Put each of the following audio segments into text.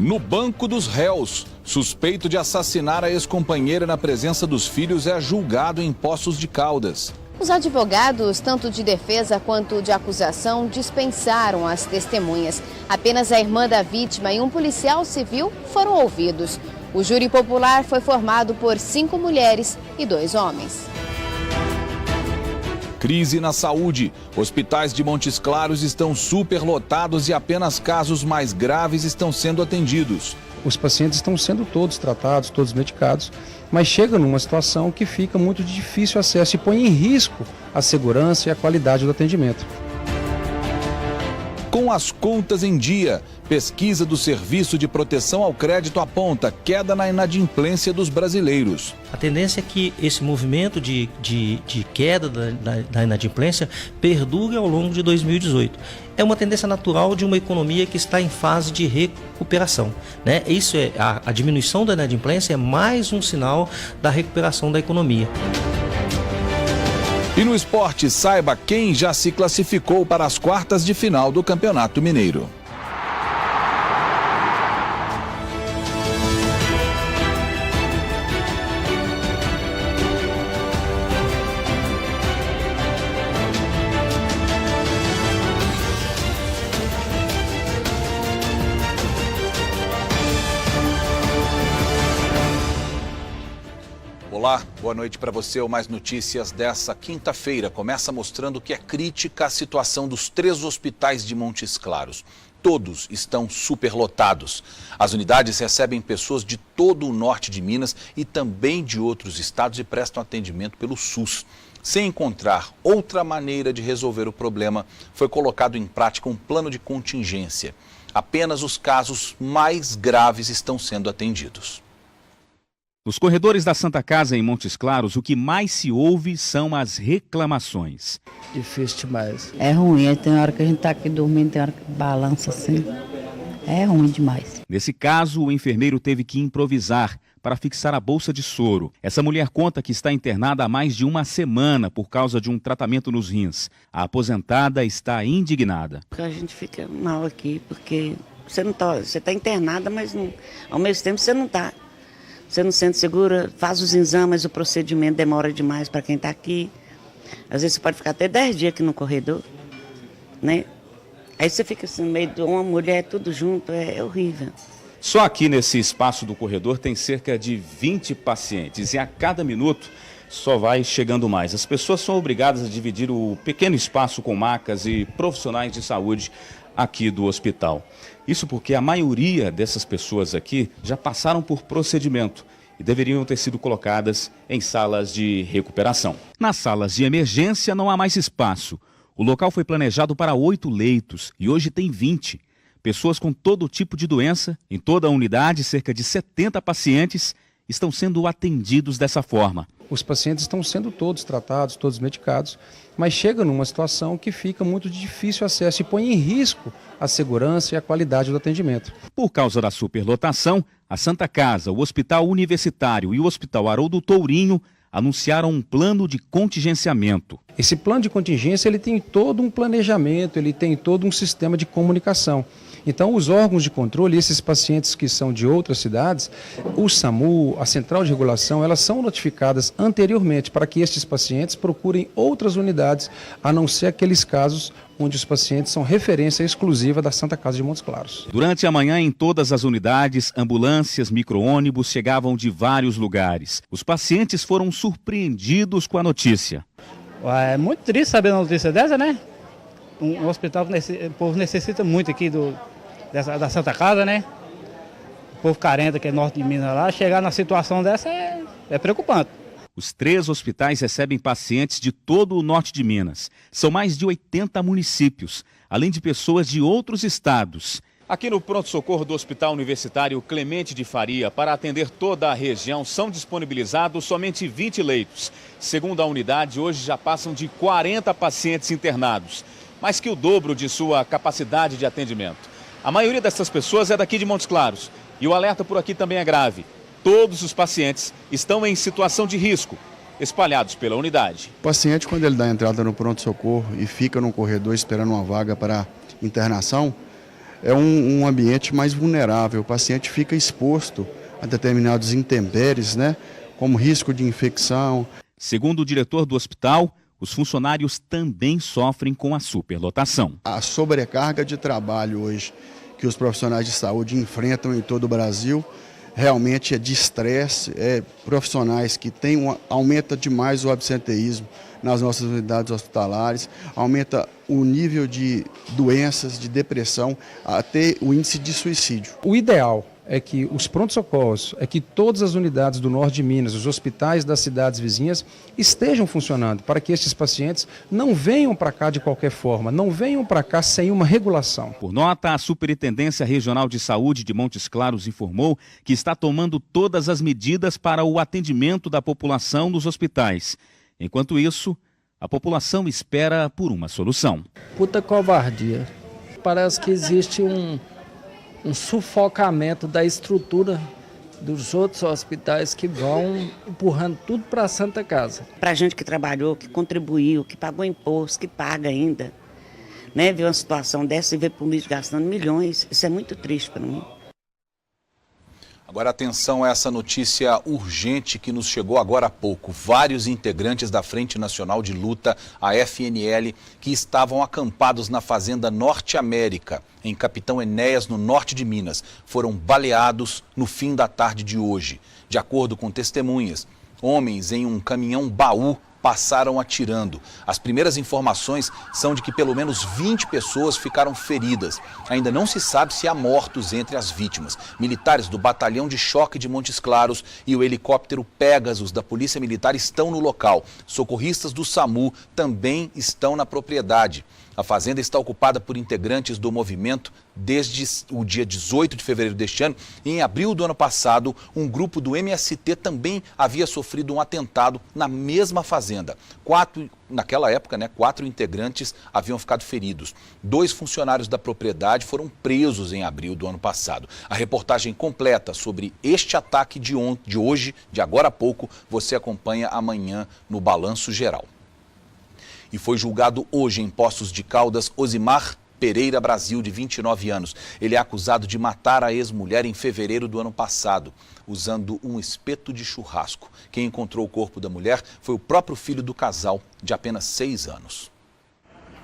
No banco dos réus, suspeito de assassinar a ex-companheira na presença dos filhos é julgado em Poços de Caldas. Os advogados, tanto de defesa quanto de acusação, dispensaram as testemunhas. Apenas a irmã da vítima e um policial civil foram ouvidos. O júri popular foi formado por 5 mulheres e 2 homens. Crise na saúde. Hospitais de Montes Claros estão superlotados e apenas casos mais graves estão sendo atendidos. Os pacientes estão sendo todos tratados, todos medicados, mas chega numa situação que fica muito de difícil acesso e põe em risco a segurança e a qualidade do atendimento. Com as contas em dia, pesquisa do Serviço de Proteção ao Crédito aponta queda na inadimplência dos brasileiros. A tendência é que esse movimento de queda da inadimplência perdure ao longo de 2018. É uma tendência natural de uma economia que está em fase de recuperação, né? Isso é a diminuição da inadimplência é mais um sinal da recuperação da economia. E no esporte, saiba quem já se classificou para as quartas de final do Campeonato Mineiro. Olá, boa noite para você. O Mais Notícias dessa quinta-feira começa mostrando que é crítica a situação dos 3 hospitais de Montes Claros. Todos estão superlotados. As unidades recebem pessoas de todo o norte de Minas e também de outros estados e prestam atendimento pelo SUS. Sem encontrar outra maneira de resolver o problema, foi colocado em prática um plano de contingência. Apenas os casos mais graves estão sendo atendidos. Nos corredores da Santa Casa, em Montes Claros, o que mais se ouve são as reclamações. Difícil demais. É ruim, tem hora que a gente está aqui dormindo, tem hora que balança assim. É ruim demais. Nesse caso, o enfermeiro teve que improvisar para fixar a bolsa de soro. Essa mulher conta que está internada há mais de uma semana por causa de um tratamento nos rins. A aposentada está indignada. A gente fica mal aqui, porque você está internada, mas não, ao mesmo tempo você não está. Você não se sente segura, faz os exames, o procedimento demora demais para quem está aqui. Às vezes você pode ficar até 10 dias aqui no corredor, né? Aí você fica assim, no meio de uma mulher, tudo junto, é horrível. Só aqui nesse espaço do corredor tem cerca de 20 pacientes e a cada minuto só vai chegando mais. As pessoas são obrigadas a dividir o pequeno espaço com macas e profissionais de saúde aqui do hospital. Isso porque a maioria dessas pessoas aqui já passaram por procedimento e deveriam ter sido colocadas em salas de recuperação. Nas salas de emergência não há mais espaço. O local foi planejado para 8 leitos e hoje tem 20. Pessoas com todo tipo de doença, em toda a unidade, cerca de 70 pacientes, estão sendo atendidos dessa forma. Os pacientes estão sendo todos tratados, todos medicados, mas chega numa situação que fica muito de difícil acesso e põe em risco a segurança e a qualidade do atendimento. Por causa da superlotação, a Santa Casa, o Hospital Universitário e o Hospital Haroldo Tourinho anunciaram um plano de contingenciamento. Esse plano de contingência ele tem todo um planejamento, ele tem todo um sistema de comunicação. Então, os órgãos de controle, esses pacientes que são de outras cidades, o SAMU, a Central de Regulação, elas são notificadas anteriormente para que estes pacientes procurem outras unidades, a não ser aqueles casos onde os pacientes são referência exclusiva da Santa Casa de Montes Claros. Durante a manhã, em todas as unidades, ambulâncias, micro-ônibus chegavam de vários lugares. Os pacientes foram surpreendidos com a notícia. É muito triste saber uma notícia dessa, né? Um hospital que o povo necessita muito aqui da Santa Casa, né? O povo carente, que é norte de Minas lá, chegar na situação dessa é preocupante. Os 3 hospitais recebem pacientes de todo o norte de Minas. São mais de 80 municípios, além de pessoas de outros estados. Aqui no pronto-socorro do Hospital Universitário Clemente de Faria, para atender toda a região, são disponibilizados somente 20 leitos. Segundo a unidade, hoje já passam de 40 pacientes internados, mais que o dobro de sua capacidade de atendimento. A maioria dessas pessoas é daqui de Montes Claros e o alerta por aqui também é grave. Todos os pacientes estão em situação de risco, espalhados pela unidade. O paciente, quando ele dá entrada no pronto-socorro e fica no corredor esperando uma vaga para internação, é um ambiente mais vulnerável. O paciente fica exposto a determinados intempéries, né, como risco de infecção. Segundo o diretor do hospital, os funcionários também sofrem com a superlotação. A sobrecarga de trabalho hoje que os profissionais de saúde enfrentam em todo o Brasil realmente é de estresse, profissionais que aumenta demais o absenteísmo nas nossas unidades hospitalares, aumenta o nível de doenças, de depressão, até o índice de suicídio. O ideal é que os prontos-socorros, é que todas as unidades do norte de Minas, os hospitais das cidades vizinhas estejam funcionando para que estes pacientes não venham para cá de qualquer forma, não venham para cá sem uma regulação. Por nota, a Superintendência Regional de Saúde de Montes Claros informou que está tomando todas as medidas para o atendimento da população nos hospitais. Enquanto isso, a população espera por uma solução. Puta covardia. Parece que existe um sufocamento da estrutura dos outros hospitais que vão empurrando tudo para a Santa Casa. Para a gente que trabalhou, que contribuiu, que pagou imposto, que paga ainda, né, ver uma situação dessa e ver político gastando milhões, isso é muito triste para mim. Agora atenção a essa notícia urgente que nos chegou agora há pouco. Vários integrantes da Frente Nacional de Luta, a FNL, que estavam acampados na Fazenda Norte América, em Capitão Enéas, no norte de Minas, foram baleados no fim da tarde de hoje. De acordo com testemunhas, homens em um caminhão-baú passaram atirando. As primeiras informações são de que pelo menos 20 pessoas ficaram feridas. Ainda não se sabe se há mortos entre as vítimas. Militares do Batalhão de Choque de Montes Claros e o helicóptero Pegasus da Polícia Militar estão no local. Socorristas do SAMU também estão na propriedade. A fazenda está ocupada por integrantes do movimento desde o dia 18 de fevereiro deste ano. E em abril do ano passado, um grupo do MST também havia sofrido um atentado na mesma fazenda. Naquela época, 4 integrantes haviam ficado feridos. 2 funcionários da propriedade foram presos em abril do ano passado. A reportagem completa sobre este ataque de hoje, de agora a pouco, você acompanha amanhã no Balanço Geral. E foi julgado hoje em Poços de Caldas Osimar Pereira Brasil, de 29 anos. Ele é acusado de matar a ex-mulher em fevereiro do ano passado, usando um espeto de churrasco. Quem encontrou o corpo da mulher foi o próprio filho do casal, de apenas 6 anos.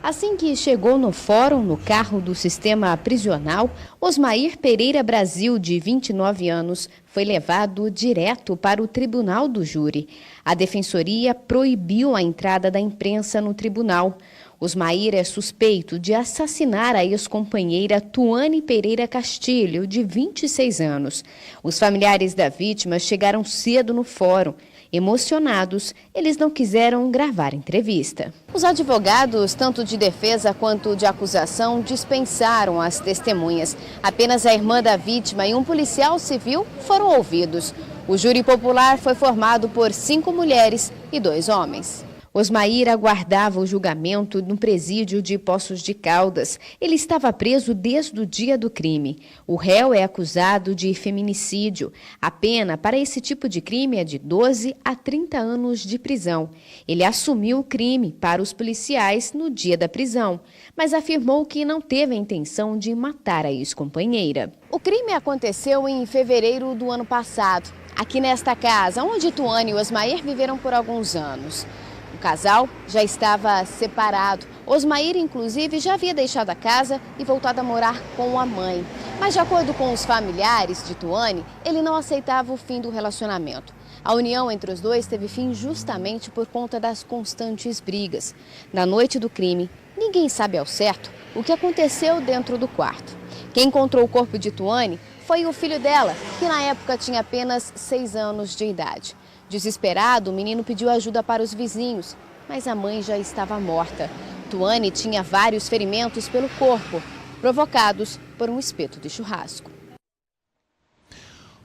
Assim que chegou no fórum, no carro do sistema prisional, Osmair Pereira Brasil, de 29 anos, foi levado direto para o tribunal do júri. A defensoria proibiu a entrada da imprensa no tribunal. Osmair é suspeito de assassinar a ex-companheira Tuane Pereira Castilho, de 26 anos. Os familiares da vítima chegaram cedo no fórum. Emocionados, eles não quiseram gravar entrevista. Os advogados, tanto de defesa quanto de acusação, dispensaram as testemunhas. Apenas a irmã da vítima e um policial civil foram ouvidos. O júri popular foi formado por 5 mulheres e 2 homens. Osmair aguardava o julgamento no presídio de Poços de Caldas. Ele estava preso desde o dia do crime. O réu é acusado de feminicídio. A pena para esse tipo de crime é de 12 a 30 anos de prisão. Ele assumiu o crime para os policiais no dia da prisão, mas afirmou que não teve a intenção de matar a ex-companheira. O crime aconteceu em fevereiro do ano passado, aqui nesta casa, onde Tuane e Osmair viveram por alguns anos. O casal já estava separado. Osmair, inclusive, já havia deixado a casa e voltado a morar com a mãe. Mas, de acordo com os familiares de Tuane, ele não aceitava o fim do relacionamento. A união entre os dois teve fim justamente por conta das constantes brigas. Na noite do crime, ninguém sabe ao certo o que aconteceu dentro do quarto. Quem encontrou o corpo de Tuane foi o filho dela, que na época tinha apenas 6 anos de idade. Desesperado, o menino pediu ajuda para os vizinhos, mas a mãe já estava morta. Tuane tinha vários ferimentos pelo corpo, provocados por um espeto de churrasco.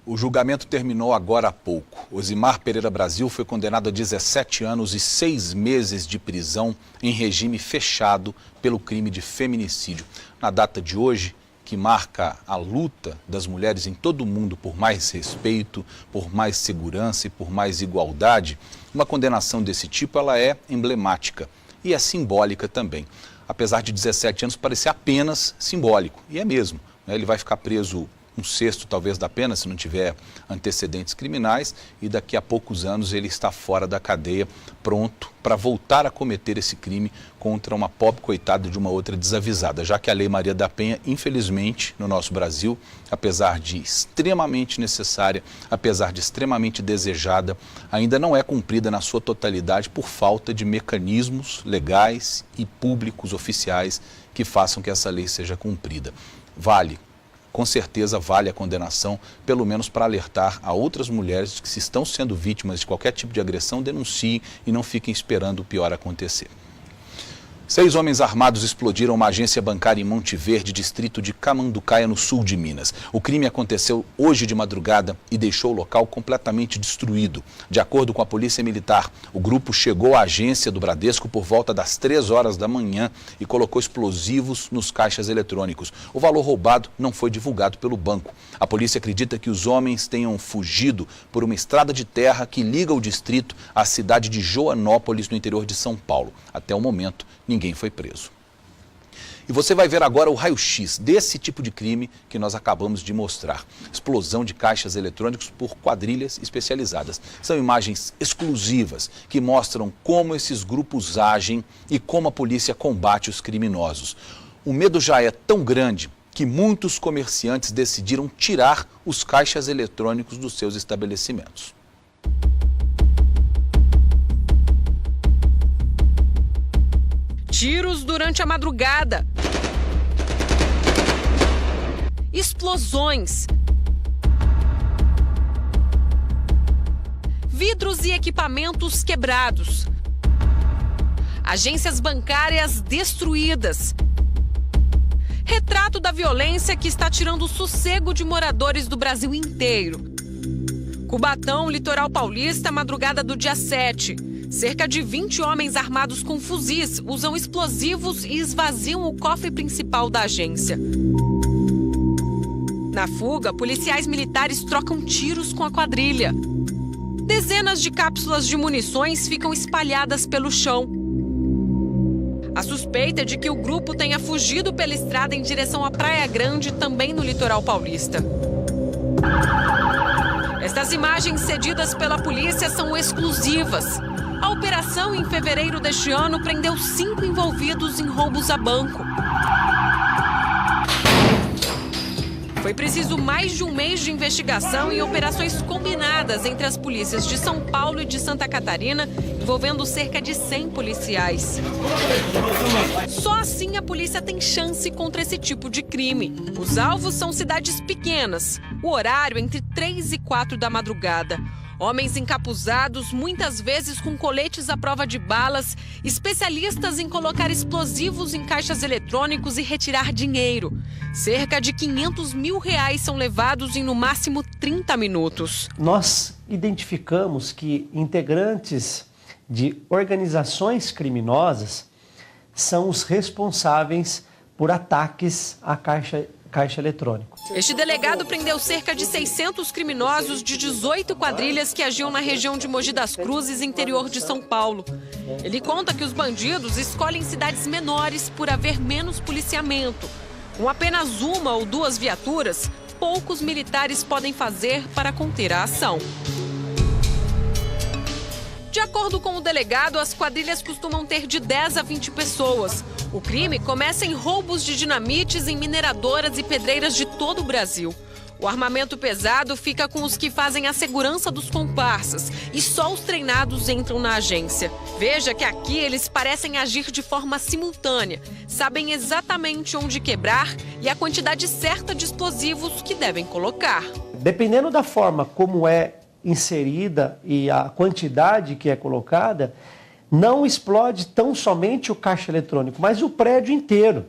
O julgamento terminou agora há pouco. Osimar Pereira Brasil foi condenado a 17 anos e 6 meses de prisão em regime fechado pelo crime de feminicídio. Na data de hoje, que marca a luta das mulheres em todo o mundo por mais respeito, por mais segurança e por mais igualdade, uma condenação desse tipo ela é emblemática e é simbólica também. apesar de 17 anos parecer apenas simbólico, e é mesmo, né? Ele vai ficar preso um sexto talvez da pena, se não tiver antecedentes criminais, e daqui a poucos anos ele está fora da cadeia, pronto para voltar a cometer esse crime contra uma pobre coitada de uma outra desavisada, já que a Lei Maria da Penha, infelizmente, no nosso Brasil, apesar de extremamente necessária, apesar de extremamente desejada, ainda não é cumprida na sua totalidade por falta de mecanismos legais e públicos oficiais que façam que essa lei seja cumprida. Com certeza vale a condenação, pelo menos para alertar a outras mulheres que, se estão sendo vítimas de qualquer tipo de agressão, denunciem e não fiquem esperando o pior acontecer. 6 homens armados explodiram uma agência bancária em Monte Verde, distrito de Camanducaia, no sul de Minas. O crime aconteceu hoje de madrugada e deixou o local completamente destruído. De acordo com a Polícia Militar, o grupo chegou à agência do Bradesco por volta das 3 horas da manhã e colocou explosivos nos caixas eletrônicos. O valor roubado não foi divulgado pelo banco. A polícia acredita que os homens tenham fugido por uma estrada de terra que liga o distrito à cidade de Joanópolis, no interior de São Paulo. Até o momento, ninguém foi preso. E você vai ver agora o raio-x desse tipo de crime que nós acabamos de mostrar. Explosão de caixas eletrônicos por quadrilhas especializadas. São imagens exclusivas que mostram como esses grupos agem e como a polícia combate os criminosos. O medo já é tão grande que muitos comerciantes decidiram tirar os caixas eletrônicos dos seus estabelecimentos. Tiros durante a madrugada. Explosões. Vidros e equipamentos quebrados. Agências bancárias destruídas. Retrato da violência que está tirando o sossego de moradores do Brasil inteiro. Cubatão, litoral paulista, madrugada do dia 7. Cerca de 20 homens armados com fuzis usam explosivos e esvaziam o cofre principal da agência. Na fuga, policiais militares trocam tiros com a quadrilha. Dezenas de cápsulas de munições ficam espalhadas pelo chão. A suspeita é de que o grupo tenha fugido pela estrada em direção à Praia Grande, também no litoral paulista. Estas imagens cedidas pela polícia são exclusivas. A operação, em fevereiro deste ano, prendeu 5 envolvidos em roubos a banco. Foi preciso mais de um mês de investigação e operações combinadas entre as polícias de São Paulo e de Santa Catarina, envolvendo cerca de 100 policiais. Só assim a polícia tem chance contra esse tipo de crime. Os alvos são cidades pequenas, o horário entre 3 e 4 da madrugada. Homens encapuzados, muitas vezes com coletes à prova de balas, especialistas em colocar explosivos em caixas eletrônicos e retirar dinheiro. Cerca de R$500 mil são levados em no máximo 30 minutos. Nós identificamos que integrantes de organizações criminosas são os responsáveis por ataques à caixa eletrônico. Este delegado prendeu cerca de 600 criminosos de 18 quadrilhas que agiam na região de Mogi das Cruzes, interior de São Paulo. Ele conta que os bandidos escolhem cidades menores por haver menos policiamento. Com apenas 1 ou 2 viaturas, poucos militares podem fazer para conter a ação. De acordo com o delegado, as quadrilhas costumam ter de 10 a 20 pessoas. O crime começa em roubos de dinamites em mineradoras e pedreiras de todo o Brasil. O armamento pesado fica com os que fazem a segurança dos comparsas e só os treinados entram na agência. Veja que aqui eles parecem agir de forma simultânea, sabem exatamente onde quebrar e a quantidade certa de explosivos que devem colocar. Dependendo da forma como é inserida e a quantidade que é colocada, não explode tão somente o caixa eletrônico, mas o prédio inteiro.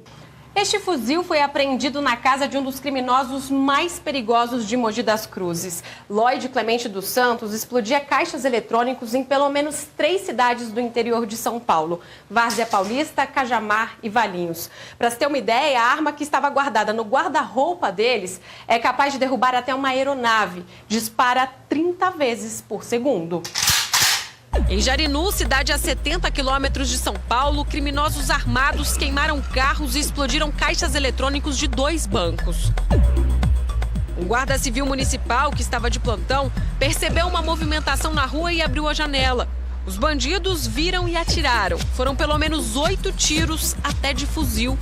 Este fuzil foi apreendido na casa de um dos criminosos mais perigosos de Mogi das Cruzes. Lloyd Clemente dos Santos explodia caixas eletrônicos em pelo menos 3 cidades do interior de São Paulo: Várzea Paulista, Cajamar e Valinhos. Para se ter uma ideia, a arma que estava guardada no guarda-roupa deles é capaz de derrubar até uma aeronave. Dispara 30 vezes por segundo. Em Jarinu, cidade a 70 quilômetros de São Paulo, criminosos armados queimaram carros e explodiram caixas eletrônicos de 2 bancos. Um guarda civil municipal que estava de plantão percebeu uma movimentação na rua e abriu a janela. Os bandidos viram e atiraram. Foram pelo menos 8 tiros, até de fuzil.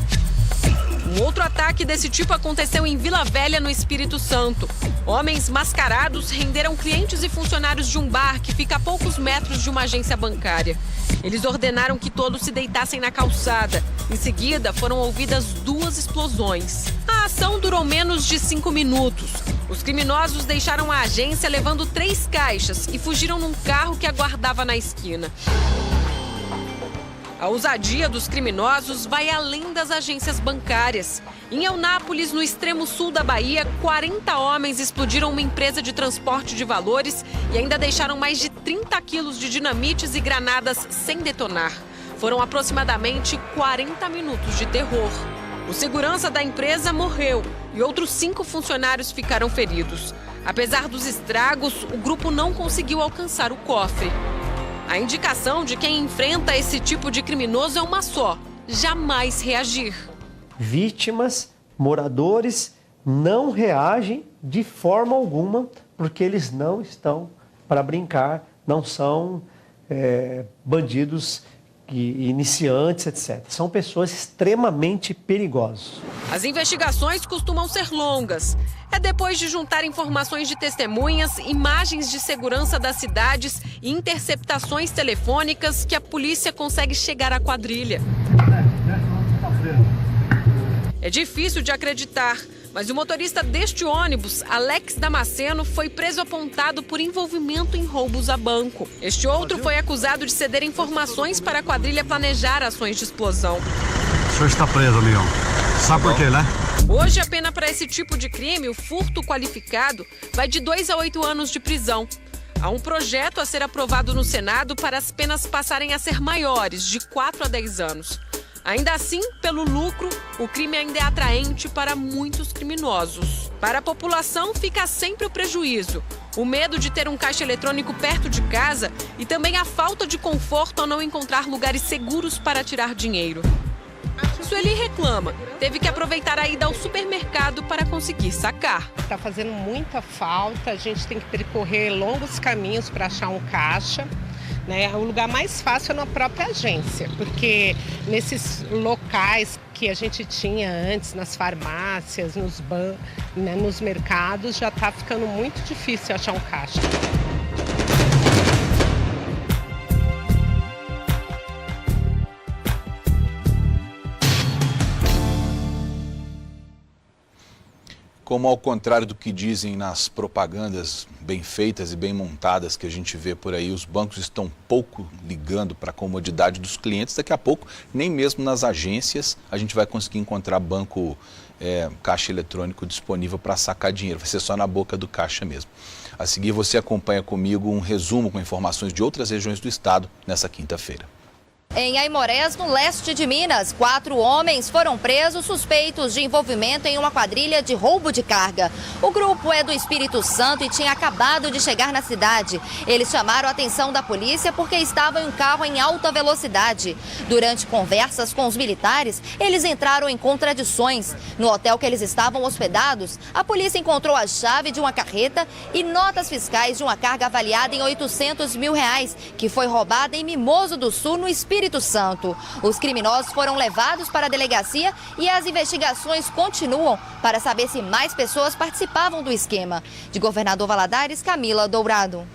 Um outro ataque desse tipo aconteceu em Vila Velha, no Espírito Santo. Homens mascarados renderam clientes e funcionários de um bar que fica a poucos metros de uma agência bancária. Eles ordenaram que todos se deitassem na calçada. Em seguida, foram ouvidas 2 explosões. A ação durou menos de 5 minutos. Os criminosos deixaram a agência levando 3 caixas e fugiram num carro que aguardava na esquina. A ousadia dos criminosos vai além das agências bancárias. Em Eunápolis, no extremo sul da Bahia, 40 homens explodiram uma empresa de transporte de valores e ainda deixaram mais de 30 quilos de dinamites e granadas sem detonar. Foram aproximadamente 40 minutos de terror. O segurança da empresa morreu e outros 5 funcionários ficaram feridos. Apesar dos estragos, o grupo não conseguiu alcançar o cofre. A indicação de quem enfrenta esse tipo de criminoso é uma só: jamais reagir. Vítimas, moradores não reagem de forma alguma porque eles não estão para brincar, não são bandidos iniciantes, etc. São pessoas extremamente perigosas. As investigações costumam ser longas. É depois de juntar informações de testemunhas, imagens de segurança das cidades e interceptações telefônicas que a polícia consegue chegar à quadrilha. É difícil de acreditar, mas o motorista deste ônibus, Alex Damasceno, foi preso apontado por envolvimento em roubos a banco. Este outro foi acusado de ceder informações para a quadrilha planejar ações de explosão. O senhor está preso, amigão. Sabe por quê, né? Hoje, a pena para esse tipo de crime, o furto qualificado, vai de 2 a 8 anos de prisão. Há um projeto a ser aprovado no Senado para as penas passarem a ser maiores, de 4 a 10 anos. Ainda assim, pelo lucro, o crime ainda é atraente para muitos criminosos. Para a população, fica sempre o prejuízo. O medo de ter um caixa eletrônico perto de casa e também a falta de conforto ao não encontrar lugares seguros para tirar dinheiro. Sueli reclama. Teve que aproveitar a ida ao supermercado para conseguir sacar. Está fazendo muita falta, a gente tem que percorrer longos caminhos para achar um caixa. Né? O lugar mais fácil é na própria agência, porque nesses locais que a gente tinha antes, nas farmácias, nos mercados, já está ficando muito difícil achar um caixa. Como ao contrário do que dizem nas propagandas bem feitas e bem montadas que a gente vê por aí, os bancos estão pouco ligando para a comodidade dos clientes. Daqui a pouco, nem mesmo nas agências, a gente vai conseguir encontrar caixa eletrônico disponível para sacar dinheiro. Vai ser só na boca do caixa mesmo. A seguir, você acompanha comigo um resumo com informações de outras regiões do estado nessa quinta-feira. Em Aimorés, no leste de Minas, 4 homens foram presos suspeitos de envolvimento em uma quadrilha de roubo de carga. O grupo é do Espírito Santo e tinha acabado de chegar na cidade. Eles chamaram a atenção da polícia porque estavam em um carro em alta velocidade. Durante conversas com os militares, eles entraram em contradições. No hotel que eles estavam hospedados, a polícia encontrou a chave de uma carreta e notas fiscais de uma carga avaliada em R$800 mil, que foi roubada em Mimoso do Sul, no Espírito Santo. Os criminosos foram levados para a delegacia e as investigações continuam para saber se mais pessoas participavam do esquema. De Governador Valadares, Camila Dourado.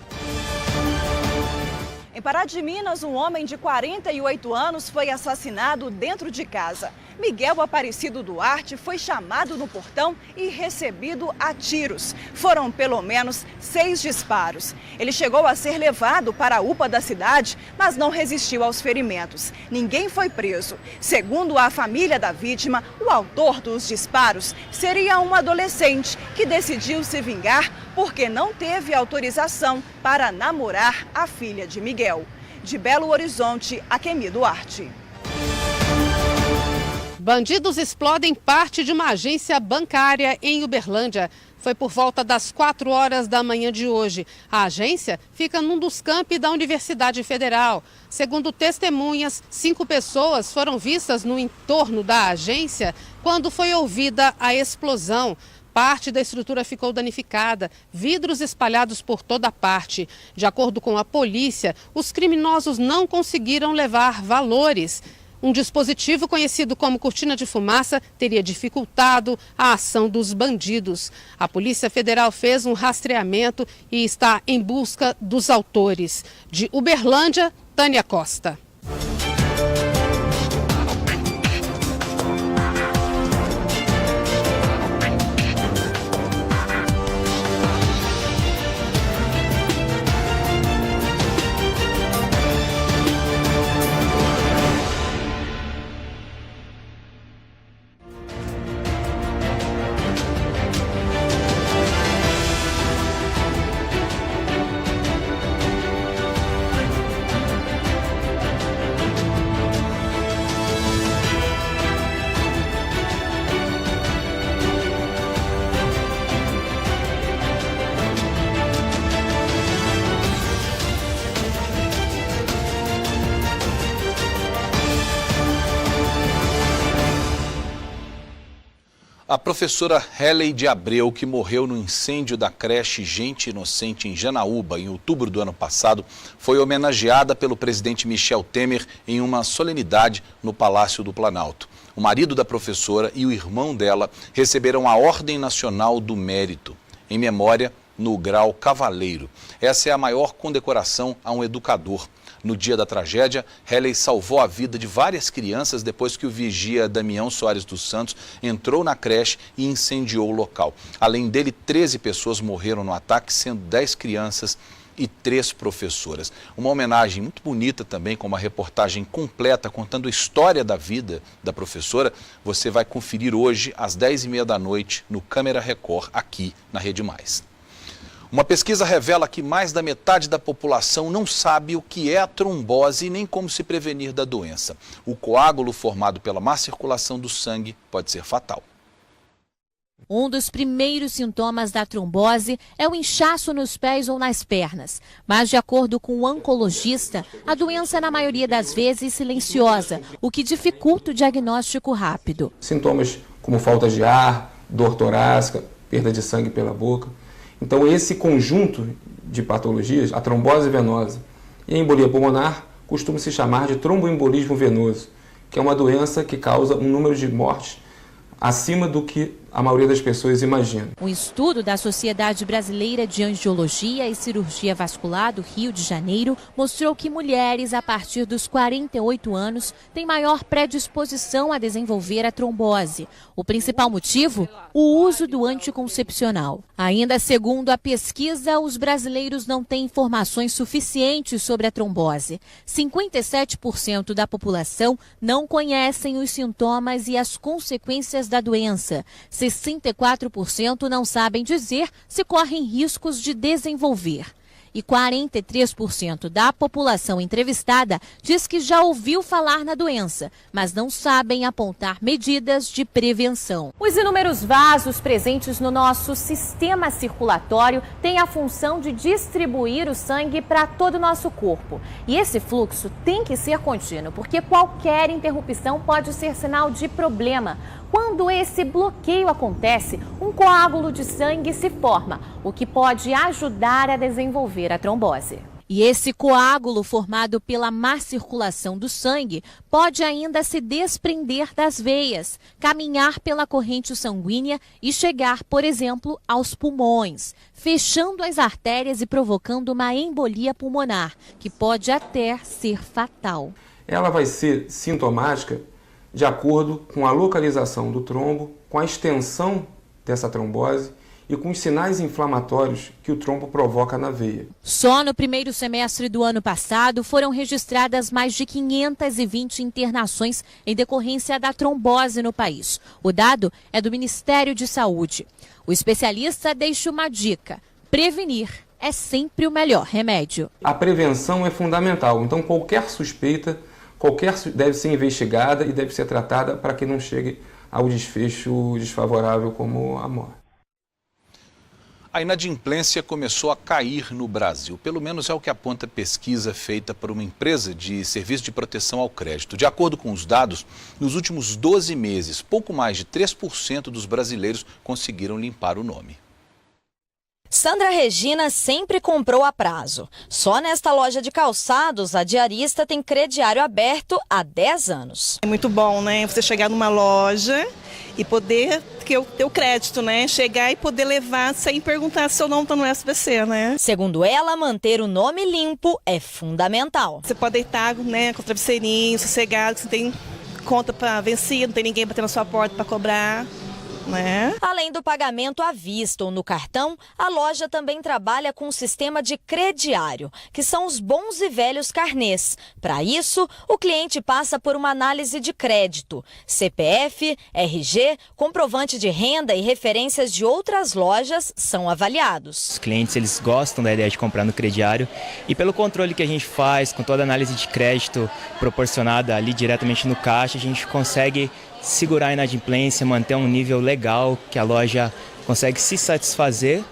Em Pará de Minas, um homem de 48 anos foi assassinado dentro de casa. Miguel Aparecido Duarte foi chamado no portão e recebido a tiros. Foram pelo menos 6 disparos. Ele chegou a ser levado para a UPA da cidade, mas não resistiu aos ferimentos. Ninguém foi preso. Segundo a família da vítima, o autor dos disparos seria um adolescente que decidiu se vingar porque não teve autorização para namorar a filha de Miguel. De Belo Horizonte, Akemi Duarte. Bandidos explodem parte de uma agência bancária em Uberlândia. foi por volta das 4 horas da manhã de hoje. A agência fica num dos campi da Universidade Federal. Segundo testemunhas, 5 pessoas foram vistas no entorno da agência quando foi ouvida a explosão. Parte da estrutura ficou danificada, vidros espalhados por toda parte. De acordo com a polícia, os criminosos não conseguiram levar valores. Um dispositivo conhecido como cortina de fumaça teria dificultado a ação dos bandidos. A Polícia Federal fez um rastreamento e está em busca dos autores. De Uberlândia, Tânia Costa. A professora Helen de Abreu, que morreu no incêndio da creche Gente Inocente em Janaúba, em outubro do ano passado, foi homenageada pelo presidente Michel Temer em uma solenidade no Palácio do Planalto. O marido da professora e o irmão dela receberam a Ordem Nacional do Mérito, em memória no grau Cavaleiro. Essa é a maior condecoração a um educador. No dia da tragédia, Helen salvou a vida de várias crianças depois que o vigia Damião Soares dos Santos entrou na creche e incendiou o local. Além dele, 13 pessoas morreram no ataque, sendo 10 crianças e 3 professoras. Uma homenagem muito bonita também, com uma reportagem completa contando a história da vida da professora. Você vai conferir hoje às 10h30 da noite no Câmera Record, aqui na Rede Mais. Uma pesquisa revela que mais da metade da população não sabe o que é a trombose e nem como se prevenir da doença. O coágulo formado pela má circulação do sangue pode ser fatal. Um dos primeiros sintomas da trombose é o inchaço nos pés ou nas pernas. Mas, de acordo com o oncologista, a doença é, na maioria das vezes, silenciosa, o que dificulta o diagnóstico rápido. Sintomas como falta de ar, dor torácica, perda de sangue pela boca. Então, esse conjunto de patologias, a trombose venosa e a embolia pulmonar, costuma se chamar de tromboembolismo venoso, que é uma doença que causa um número de mortes acima do que a maioria das pessoas imagina. Um estudo da Sociedade Brasileira de Angiologia e Cirurgia Vascular do Rio de Janeiro mostrou que mulheres a partir dos 48 anos têm maior predisposição a desenvolver a trombose. O principal motivo? O uso do anticoncepcional. Ainda segundo a pesquisa, os brasileiros não têm informações suficientes sobre a trombose. 57% da população não conhecem os sintomas e as consequências da doença. 64% não sabem dizer se correm riscos de desenvolver. E 43% da população entrevistada diz que já ouviu falar na doença, mas não sabem apontar medidas de prevenção. Os inúmeros vasos presentes no nosso sistema circulatório têm a função de distribuir o sangue para todo o nosso corpo. E esse fluxo tem que ser contínuo, porque qualquer interrupção pode ser sinal de problema. Quando esse bloqueio acontece, um coágulo de sangue se forma, o que pode ajudar a desenvolver a trombose. E esse coágulo formado pela má circulação do sangue pode ainda se desprender das veias, caminhar pela corrente sanguínea e chegar, por exemplo, aos pulmões, fechando as artérias e provocando uma embolia pulmonar, que pode até ser fatal. Ela vai ser sintomática de acordo com a localização do trombo, com a extensão dessa trombose e com os sinais inflamatórios que o trombo provoca na veia. Só no primeiro semestre do ano passado foram registradas mais de 520 internações em decorrência da trombose no país. O dado é do Ministério de Saúde. O especialista deixa uma dica: prevenir é sempre o melhor remédio. A prevenção é fundamental, então qualquer suspeita deve ser investigada e deve ser tratada para que não chegue ao desfecho desfavorável como a morte. A inadimplência começou a cair no Brasil, pelo menos é o que aponta pesquisa feita por uma empresa de serviço de proteção ao crédito. De acordo com os dados, nos últimos 12 meses, pouco mais de 3% dos brasileiros conseguiram limpar o nome. Sandra Regina sempre comprou a prazo. Só nesta loja de calçados, a diarista tem crediário aberto há 10 anos. É muito bom, né? Você chegar numa loja e poder ter o crédito, né? Chegar e poder levar sem perguntar se seu nome está no SBC, né? Segundo ela, manter o nome limpo é fundamental. Você pode deitar, né, com o travesseirinho, sossegado, você tem conta para vencer, não tem ninguém batendo na sua porta para cobrar. Né? Além do pagamento à vista ou no cartão, a loja também trabalha com um sistema de crediário, que são os bons e velhos carnês. Para isso, o cliente passa por uma análise de crédito, CPF, RG, comprovante de renda e referências de outras lojas são avaliados. Os clientes eles gostam da ideia de comprar no crediário e pelo controle que a gente faz, com toda a análise de crédito proporcionada ali diretamente no caixa, a gente consegue segurar a inadimplência, manter um nível legal que a loja consegue se satisfazer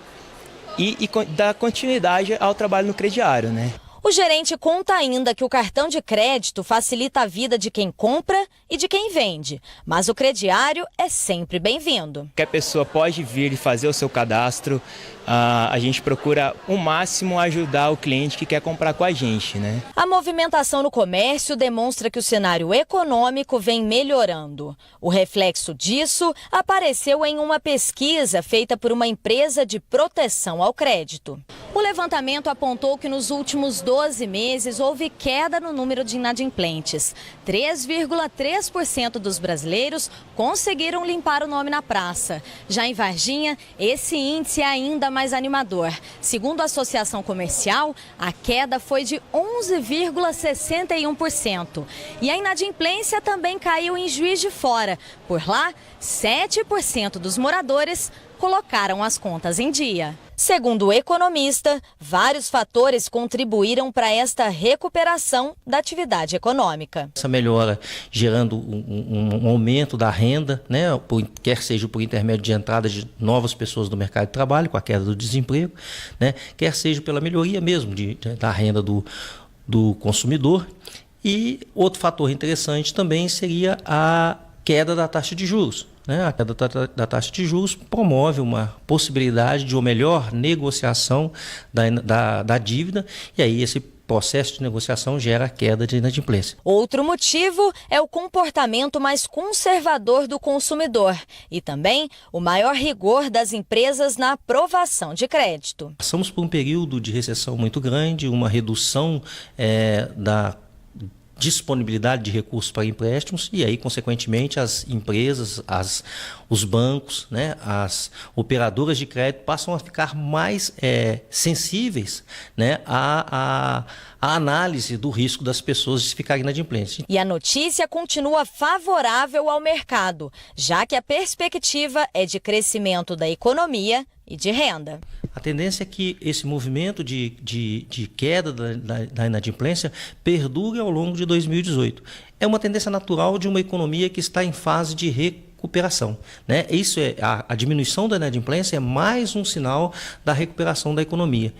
e dar continuidade ao trabalho no crediário, né? O gerente conta ainda que o cartão de crédito facilita a vida de quem compra e de quem vende, mas o crediário é sempre bem-vindo. Qualquer pessoa pode vir e fazer o seu cadastro, a gente procura o máximo ajudar o cliente que quer comprar com a gente, né? A movimentação no comércio demonstra que o cenário econômico vem melhorando. O reflexo disso apareceu em uma pesquisa feita por uma empresa de proteção ao crédito. O levantamento apontou que nos últimos 12 meses houve queda no número de inadimplentes. 3,3% dos brasileiros conseguiram limpar o nome na praça. Já em Varginha, esse índice é ainda mais animador. Segundo a Associação Comercial, a queda foi de 11,61%. E a inadimplência também caiu em Juiz de Fora. Por lá, 7% dos moradores colocaram as contas em dia. Segundo o economista, vários fatores contribuíram para esta recuperação da atividade econômica. Essa melhora gerando um aumento da renda, né, quer seja por intermédio de entrada de novas pessoas no mercado de trabalho, com a queda do desemprego, né, quer seja pela melhoria mesmo da renda do consumidor. E outro fator interessante também seria a queda da taxa de juros. A queda da taxa de juros promove uma possibilidade de uma melhor negociação da dívida e aí esse processo de negociação gera a queda de inadimplência. Outro motivo é o comportamento mais conservador do consumidor e também o maior rigor das empresas na aprovação de crédito. Passamos por um período de recessão muito grande, uma redução da disponibilidade de recursos para empréstimos e aí, consequentemente, as empresas, os bancos, né, as operadoras de crédito passam a ficar mais sensíveis, né, à análise do risco das pessoas de ficarem inadimplentes. E a notícia continua favorável ao mercado, já que a perspectiva é de crescimento da economia e de renda. A tendência é que esse movimento de queda da inadimplência perdure ao longo de 2018. É uma tendência natural de uma economia que está em fase de recuperação, né? Isso a diminuição da inadimplência é mais um sinal da recuperação da economia.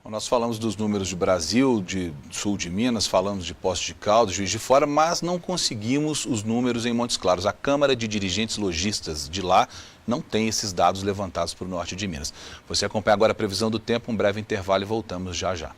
Nós falamos dos números de Brasil, de sul de Minas, falamos de Poços de Caldas, Juiz de Fora, mas não conseguimos os números em Montes Claros. A Câmara de Dirigentes Lojistas de lá não tem esses dados levantados para o norte de Minas. Você acompanha agora a previsão do tempo, um breve intervalo e voltamos já já.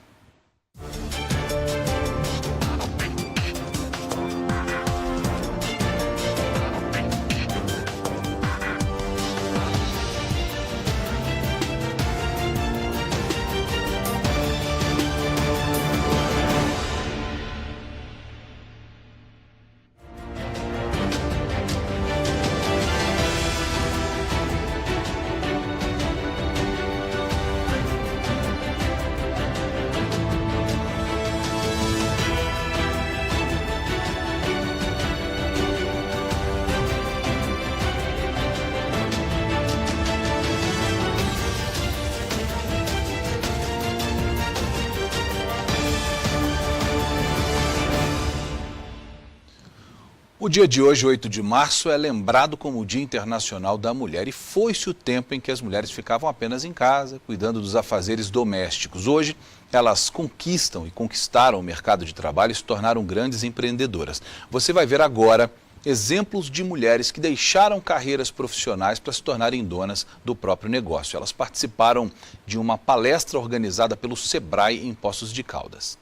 O dia de hoje, 8 de março, é lembrado como o Dia Internacional da Mulher e foi-se o tempo em que as mulheres ficavam apenas em casa, cuidando dos afazeres domésticos. Hoje, elas conquistam e conquistaram o mercado de trabalho e se tornaram grandes empreendedoras. Você vai ver agora exemplos de mulheres que deixaram carreiras profissionais para se tornarem donas do próprio negócio. Elas participaram de uma palestra organizada pelo Sebrae em Poços de Caldas.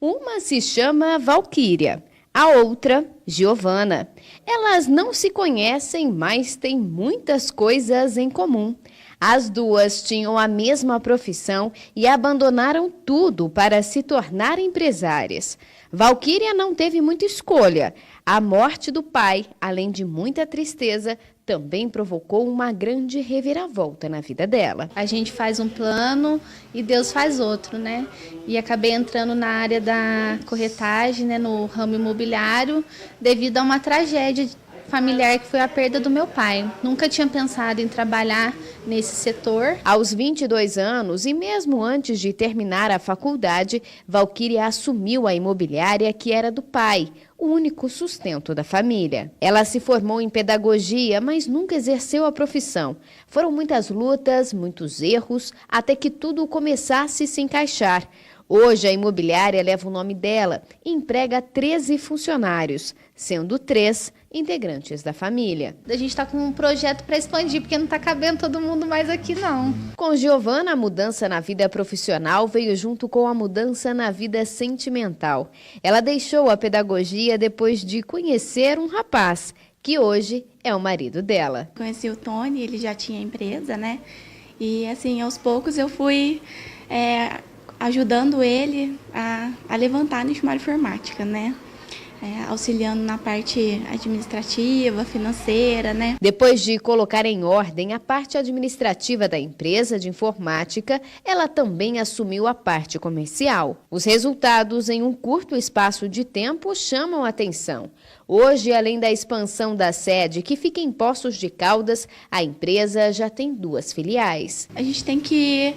Uma se chama Valquíria, a outra, Giovana. Elas não se conhecem, mas têm muitas coisas em comum. As duas tinham a mesma profissão e abandonaram tudo para se tornar empresárias. Valquíria não teve muita escolha. A morte do pai, além de muita tristeza, também provocou uma grande reviravolta na vida dela. A gente faz um plano e Deus faz outro, né? E acabei entrando na área da corretagem, né, no ramo imobiliário, devido a uma tragédia familiar que foi a perda do meu pai. Nunca tinha pensado em trabalhar nesse setor. Aos 22 anos e mesmo antes de terminar a faculdade, Valquíria assumiu a imobiliária que era do pai, o único sustento da família. Ela se formou em pedagogia, mas nunca exerceu a profissão. Foram muitas lutas, muitos erros, até que tudo começasse a se encaixar. Hoje, a imobiliária leva o nome dela e emprega 13 funcionários, sendo 3 integrantes da família. A gente está com um projeto para expandir, porque não está cabendo todo mundo mais aqui, não. Com Giovana, a mudança na vida profissional veio junto com a mudança na vida sentimental. Ela deixou a pedagogia depois de conhecer um rapaz, que hoje é o marido dela. Conheci o Tony, ele já tinha empresa, né? E assim, aos poucos eu fui ajudando ele a levantar no informática, né? Auxiliando na parte administrativa, financeira, né? Depois de colocar em ordem a parte administrativa da empresa de informática, ela também assumiu a parte comercial. Os resultados em um curto espaço de tempo chamam a atenção. Hoje, além da expansão da sede, que fica em Poços de Caldas, a empresa já tem 2 filiais. A gente tem que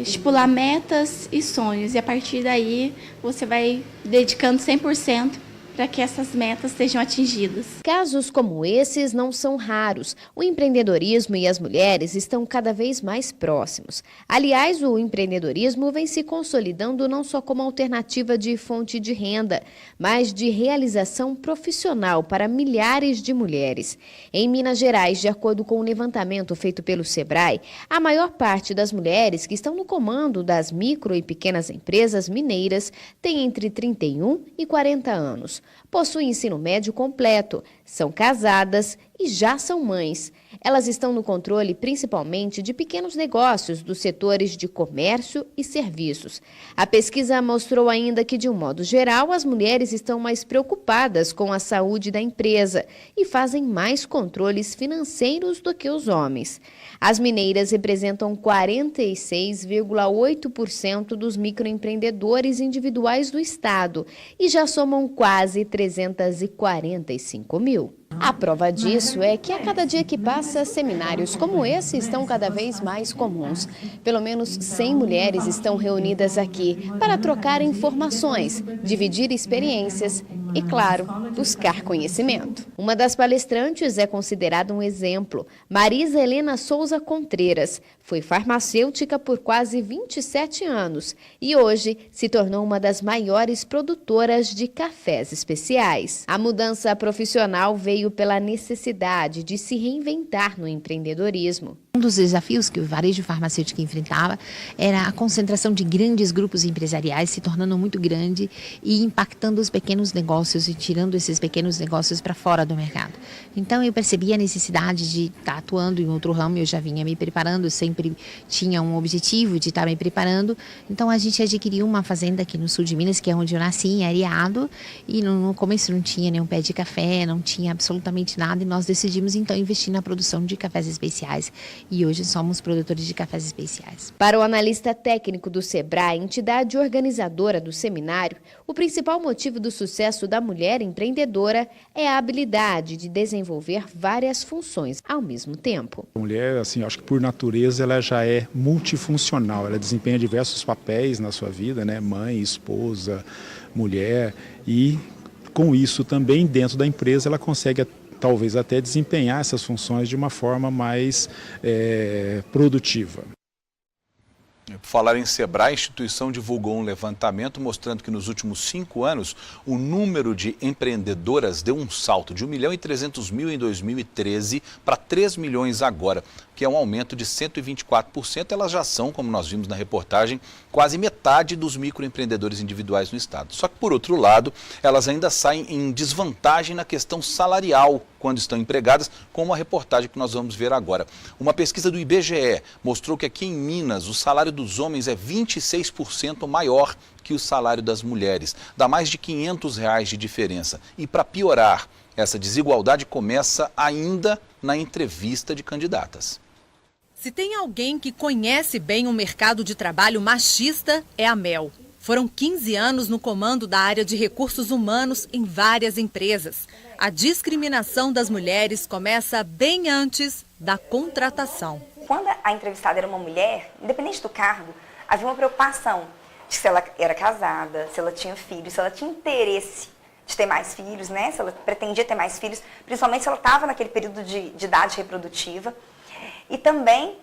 estipular metas e sonhos, e a partir daí você vai dedicando 100% para que essas metas sejam atingidas. Casos como esses não são raros. O empreendedorismo e as mulheres estão cada vez mais próximos. Aliás, o empreendedorismo vem se consolidando não só como alternativa de fonte de renda, mas de realização profissional para milhares de mulheres. Em Minas Gerais, de acordo com um levantamento feito pelo Sebrae, a maior parte das mulheres que estão no comando das micro e pequenas empresas mineiras tem entre 31 e 40 anos. Possuem ensino médio completo, são casadas e já são mães. Elas estão no controle principalmente de pequenos negócios dos setores de comércio e serviços. A pesquisa mostrou ainda que, de um modo geral, as mulheres estão mais preocupadas com a saúde da empresa e fazem mais controles financeiros do que os homens. As mineiras representam 46,8% dos microempreendedores individuais do estado e já somam quase 345 mil. A prova disso é que a cada dia que passa, seminários como esse estão cada vez mais comuns. Pelo menos 100 mulheres estão reunidas aqui para trocar informações, dividir experiências e, claro, buscar conhecimento. Uma das palestrantes é considerada um exemplo. Marisa Helena Souza Contreiras foi farmacêutica por quase 27 anos e hoje se tornou uma das maiores produtoras de cafés especiais. A mudança profissional veio pela necessidade de se reinventar no empreendedorismo. Um dos desafios que o varejo farmacêutico enfrentava era a concentração de grandes grupos empresariais se tornando muito grande e impactando os pequenos negócios e tirando esses pequenos negócios para fora do mercado. Então eu percebi a necessidade de estar atuando em outro ramo, eu já vinha me preparando, sempre tinha um objetivo de estar me preparando. Então a gente adquiriu uma fazenda aqui no sul de Minas, que é onde eu nasci, em Areado, e no começo não tinha nenhum pé de café, não tinha absolutamente nada, e nós decidimos então investir na produção de cafés especiais. E hoje somos produtores de cafés especiais. Para o analista técnico do Sebrae, entidade organizadora do seminário, o principal motivo do sucesso da mulher empreendedora é a habilidade de desenvolver várias funções ao mesmo tempo. A mulher, assim, acho que por natureza ela já é multifuncional, ela desempenha diversos papéis na sua vida, né? Mãe, esposa, mulher, e com isso também dentro da empresa ela consegue talvez até desempenhar essas funções de uma forma mais produtiva. Por falar em Sebrae, a instituição divulgou um levantamento mostrando que nos últimos 5 anos o número de empreendedoras deu um salto de 1.300.000 em 2013 para 3 milhões agora, que é um aumento de 124%. Elas já são, como nós vimos na reportagem, quase metade dos microempreendedores individuais no estado. Só que, por outro lado, elas ainda saem em desvantagem na questão salarial quando estão empregadas, como a reportagem que nós vamos ver agora. Uma pesquisa do IBGE mostrou que aqui em Minas o salário dos homens é 26% maior que o salário das mulheres. Dá mais de R$500 de diferença. E para piorar, essa desigualdade começa ainda na entrevista de candidatas. Se tem alguém que conhece bem o mercado de trabalho machista, é a Mel. Foram 15 anos no comando da área de recursos humanos em várias empresas. A discriminação das mulheres começa bem antes da contratação. Quando a entrevistada era uma mulher, independente do cargo, havia uma preocupação de se ela era casada, se ela tinha filhos, se ela tinha interesse de ter mais filhos, né? Se ela pretendia ter mais filhos, principalmente se ela estava naquele período de idade reprodutiva. E também,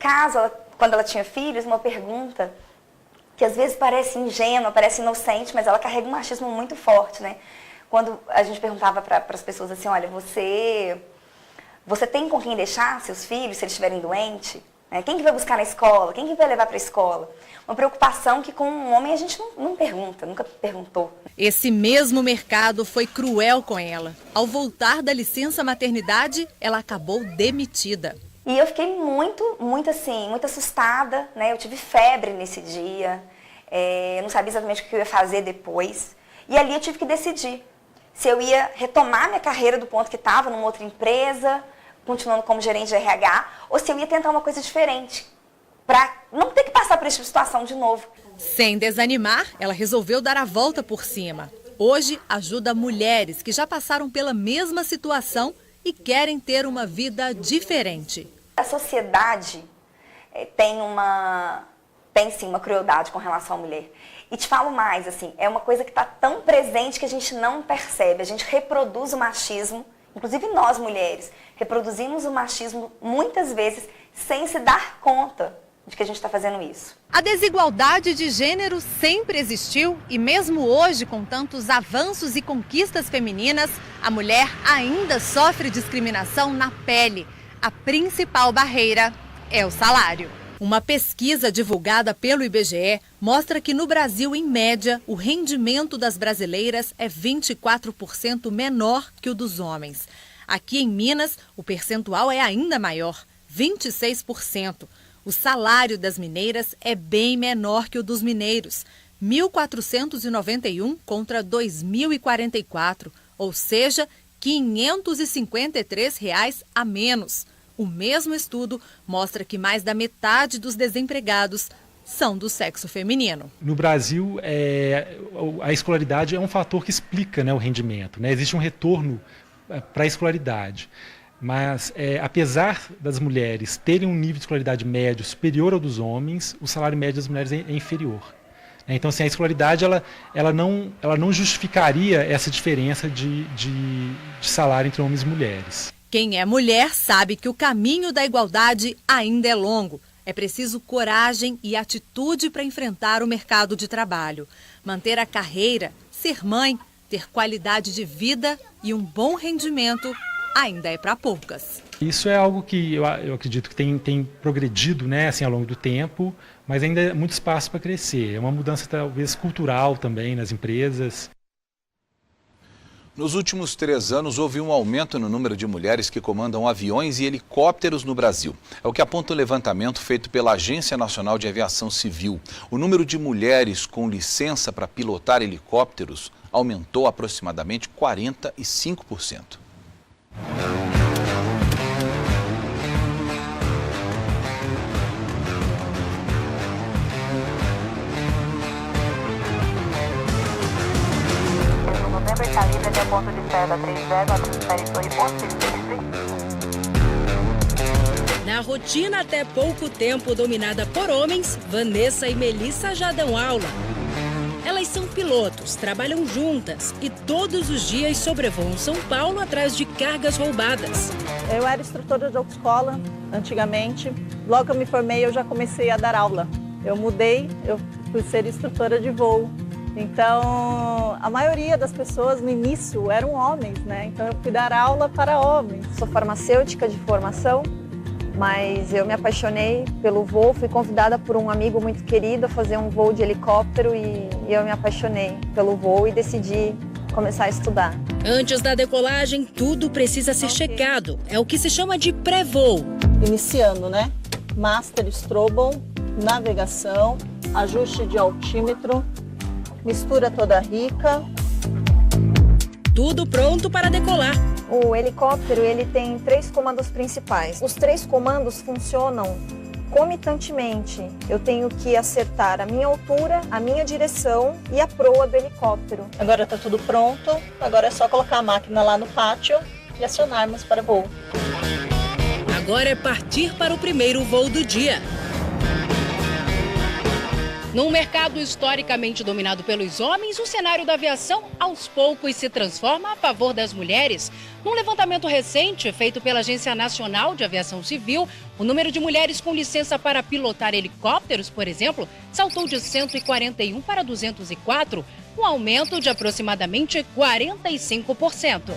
quando ela tinha filhos, uma pergunta que às vezes parece ingênua, parece inocente, mas ela carrega um machismo muito forte, né? Quando a gente perguntava para as pessoas assim, olha, você tem com quem deixar seus filhos se eles estiverem doentes? Quem que vai buscar na escola? Quem que vai levar para a escola? Uma preocupação que com um homem a gente não pergunta, nunca perguntou. Esse mesmo mercado foi cruel com ela. Ao voltar da licença maternidade, ela acabou demitida. E eu fiquei muito assustada, né? Eu tive febre nesse dia, eu não sabia exatamente o que eu ia fazer depois. E ali eu tive que decidir se eu ia retomar minha carreira do ponto que estava, numa outra empresa, continuando como gerente de RH, ou se eu ia tentar uma coisa diferente, para não ter que passar por essa situação de novo. Sem desanimar, ela resolveu dar a volta por cima. Hoje, ajuda mulheres que já passaram pela mesma situação e querem ter uma vida diferente. A sociedade tem sim uma crueldade com relação à mulher. E te falo mais, assim, é uma coisa que está tão presente que a gente não percebe. A gente reproduz o machismo, inclusive nós mulheres, reproduzimos o machismo muitas vezes sem se dar conta de que a gente está fazendo isso. A desigualdade de gênero sempre existiu e mesmo hoje, com tantos avanços e conquistas femininas, a mulher ainda sofre discriminação na pele. A principal barreira é o salário. Uma pesquisa divulgada pelo IBGE mostra que no Brasil, em média, o rendimento das brasileiras é 24% menor que o dos homens. Aqui em Minas, o percentual é ainda maior, 26%. O salário das mineiras é bem menor que o dos mineiros, R$ 1.491 contra R$ 2.044, ou seja, R$ 553 a menos. O mesmo estudo mostra que mais da metade dos desempregados são do sexo feminino. No Brasil, a escolaridade é um fator que explica, né, o rendimento. Né? Existe um retorno para a escolaridade. Mas, apesar das mulheres terem um nível de escolaridade médio superior ao dos homens, o salário médio das mulheres é inferior. Então, assim, a escolaridade ela não justificaria essa diferença de salário entre homens e mulheres. Quem é mulher sabe que o caminho da igualdade ainda é longo. É preciso coragem e atitude para enfrentar o mercado de trabalho. Manter a carreira, ser mãe, ter qualidade de vida e um bom rendimento ainda é para poucas. Isso é algo que eu acredito que tem progredido, né, assim, ao longo do tempo, mas ainda é muito espaço para crescer. É uma mudança talvez cultural também nas empresas. Nos últimos 3 anos, houve um aumento no número de mulheres que comandam aviões e helicópteros no Brasil. É o que aponta o levantamento feito pela Agência Nacional de Aviação Civil. O número de mulheres com licença para pilotar helicópteros aumentou aproximadamente 45%. Na rotina até pouco tempo dominada por homens, Vanessa e Melissa já dão aula. Elas são pilotos, trabalham juntas e todos os dias sobrevoam São Paulo atrás de cargas roubadas. Eu era instrutora de autoescola antigamente. Logo que eu me formei, eu já comecei a dar aula. Eu mudei, eu fui ser instrutora de voo. Então, a maioria das pessoas no início eram homens, né? Então eu fui dar aula para homens. Sou farmacêutica de formação, mas eu me apaixonei pelo voo. Fui convidada por um amigo muito querido a fazer um voo de helicóptero e eu me apaixonei pelo voo e decidi começar a estudar. Antes da decolagem, tudo precisa ser checado. É o que se chama de pré-voo. Iniciando, né? Master Strobel, navegação, ajuste de altímetro, mistura toda rica. Tudo pronto para decolar. O helicóptero ele tem 3 comandos principais. Os 3 comandos funcionam comitantemente. Eu tenho que acertar a minha altura, a minha direção e a proa do helicóptero. Agora está tudo pronto. Agora é só colocar a máquina lá no pátio e acionarmos para voo. Agora é partir para o primeiro voo do dia. Num mercado historicamente dominado pelos homens, o cenário da aviação aos poucos se transforma a favor das mulheres. Num levantamento recente feito pela Agência Nacional de Aviação Civil, o número de mulheres com licença para pilotar helicópteros, por exemplo, saltou de 141 para 204, um aumento de aproximadamente 45%.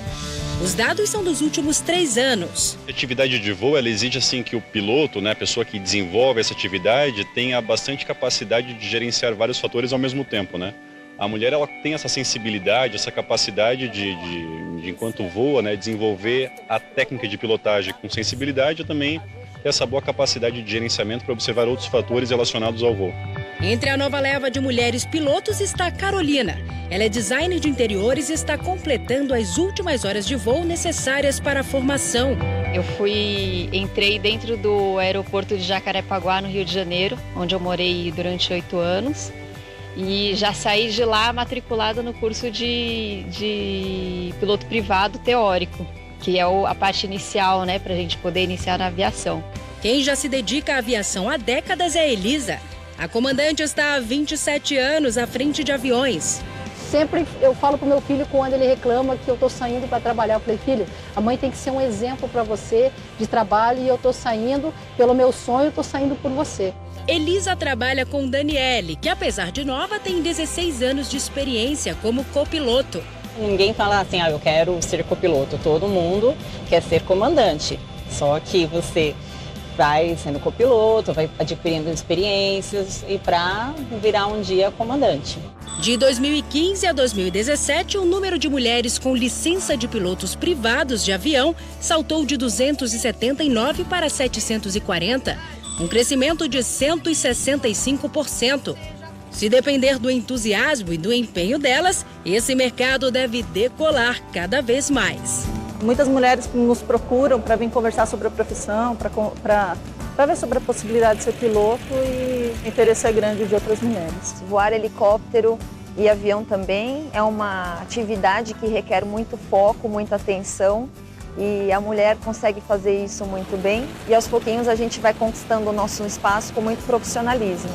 Os dados são dos últimos 3 anos. A atividade de voo, ela exige assim que o piloto, né, a pessoa que desenvolve essa atividade, tenha bastante capacidade de gerenciar vários fatores ao mesmo tempo, né? A mulher, ela tem essa sensibilidade, essa capacidade de enquanto voa, né, desenvolver a técnica de pilotagem com sensibilidade e também ter essa boa capacidade de gerenciamento para observar outros fatores relacionados ao voo. Entre a nova leva de mulheres pilotos está a Carolina. Ela é designer de interiores e está completando as últimas horas de voo necessárias para a formação. Eu entrei dentro do aeroporto de Jacarepaguá, no Rio de Janeiro, onde eu morei durante 8 anos. E já saí de lá matriculada no curso de piloto privado teórico, que é a parte inicial, né, para a gente poder iniciar na aviação. Quem já se dedica à aviação há décadas é a Elisa. A comandante está há 27 anos à frente de aviões. Sempre eu falo pro meu filho quando ele reclama que eu estou saindo para trabalhar. Eu falei, filho, a mãe tem que ser um exemplo para você de trabalho e eu estou saindo pelo meu sonho, eu estou saindo por você. Elisa trabalha com Daniele, que apesar de nova tem 16 anos de experiência como copiloto. Ninguém fala assim, eu quero ser copiloto. Todo mundo quer ser comandante. Só que você vai sendo copiloto, vai adquirindo experiências e para virar um dia comandante. De 2015 a 2017, o número de mulheres com licença de pilotos privados de avião saltou de 279 para 740, um crescimento de 165%. Se depender do entusiasmo e do empenho delas, esse mercado deve decolar cada vez mais. Muitas mulheres nos procuram para vir conversar sobre a profissão, para ver sobre a possibilidade de ser piloto, e o interesse é grande de outras mulheres. Voar helicóptero e avião também é uma atividade que requer muito foco, muita atenção, e a mulher consegue fazer isso muito bem, e aos pouquinhos a gente vai conquistando o nosso espaço com muito profissionalismo.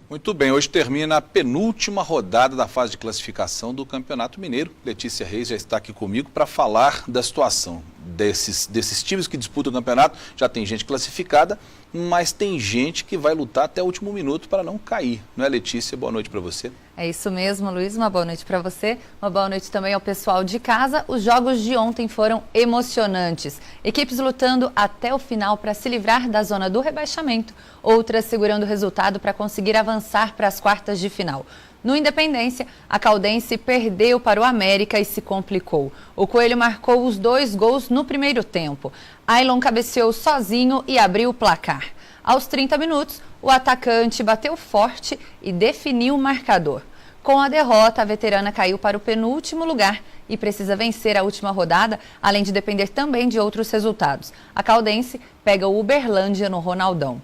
Muito bem, hoje termina a penúltima rodada da fase de classificação do Campeonato Mineiro. Letícia Reis já está aqui comigo para falar da situação desses times que disputam o campeonato, já tem gente classificada, mas tem gente que vai lutar até o último minuto para não cair. Não é, Letícia? Boa noite para você. É isso mesmo, Luiz. Uma boa noite para você. Uma boa noite também ao pessoal de casa. Os jogos de ontem foram emocionantes. Equipes lutando até o final para se livrar da zona do rebaixamento, outras segurando o resultado para conseguir avançar para as quartas de final. No Independência, a Caldense perdeu para o América e se complicou. O Coelho marcou os 2 gols no primeiro tempo. Ailon cabeceou sozinho e abriu o placar. Aos 30 minutos, o atacante bateu forte e definiu o marcador. Com a derrota, a veterana caiu para o penúltimo lugar e precisa vencer a última rodada, além de depender também de outros resultados. A Caldense pega o Uberlândia no Ronaldão.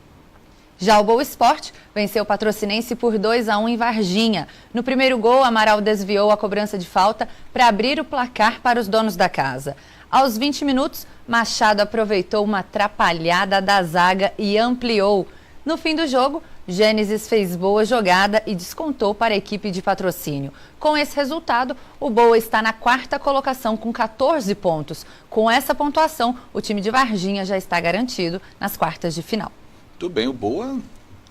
Já o Boa Esporte venceu o Patrocinense por 2-1 em Varginha. No primeiro gol, Amaral desviou a cobrança de falta para abrir o placar para os donos da casa. Aos 20 minutos, Machado aproveitou uma atrapalhada da zaga e ampliou. No fim do jogo, Gênesis fez boa jogada e descontou para a equipe de Patrocínio. Com esse resultado, o Boa está na 4ª colocação com 14 pontos. Com essa pontuação, o time de Varginha já está garantido nas quartas de final. Tudo bem, o Boa